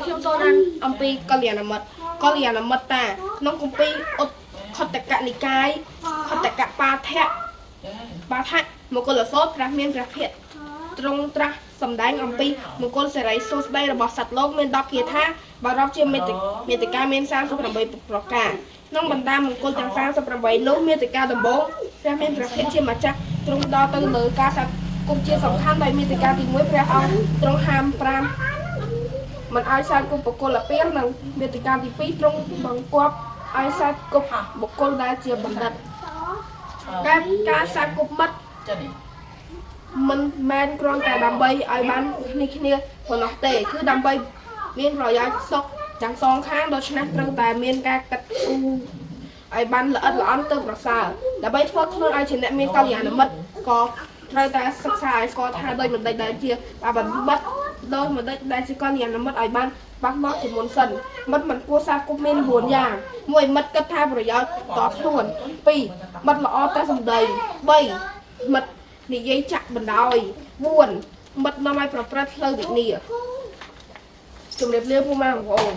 ខ្ញុំសូមអានអំពីកល្យាណមិត្តតាក្នុងគម្ពីរឧត្តខត្តកនិកាយខត្តកបាថៈមង្គលសូត្រព្រះមានព្រះភិក្ខទ្រង់ត្រាស់សម្ដែងអំពីមង្គលសិរីសួស្ដីរបស់សត្វលោកមាន10គាថាបើរាប់ជាមេតិកាមាន38ប្រការក្នុងបណ្ដាមង្គលទាំង38នោះមេតិកាដំបូងព្រះមានព្រះភិក្ខជាម្ចាស់ទ្រង់ដល់ទៅលើការសាគុំជាសំខាន់ដោយមេតិកាទី1ព្រះអង្គទ្រង់ហាម5មិនឲ្យសាទគប់បុគ្គលអាពាហ៍និងមេតិកាទី2ទ្រង់បង្គាប់ឲ្យសាទគប់បុគ្គលដែលជាបណ្ឌិតការសាទគប់មិត្តមិនមែនគ្រាន់តែដើម្បីឲ្យបានគ្នាប៉ុណ្ណោះទេគឺដើម្បីមានប្រយោជន៍សុខទាំងសងខាងដូច្នេះត្រូវតែមានការកាត់គូឲ្យបានល្អិតល្អន់ទៅប្រសើរដើម្បីធ្វើខ្លួនឲ្យជាអ្នកមានកល្យាណមិត្តក៏ត្រូវតែសិក្សាឲ្យស្គាល់ថាដោយមិនដេចដែលជាបណ្ឌិតដោយមិនដេចដែលជាកល្យាណមិត្តឲ្យបានបាក់មកជាមុនសិនមិត្តមិនគួរសាគប់មាន9យ៉ាង1មិត្តគិតថាប្រយោជន៍តខ្លួន2មិត្តល្អតែសម្ដី3មិត្តនិយាយចាក់បណ្ដោយ4មិត្តនាំឲ្យប្រព្រឹត្តផ្លូវវិន័យជំរាបលាពុកម៉ែបងប្អូន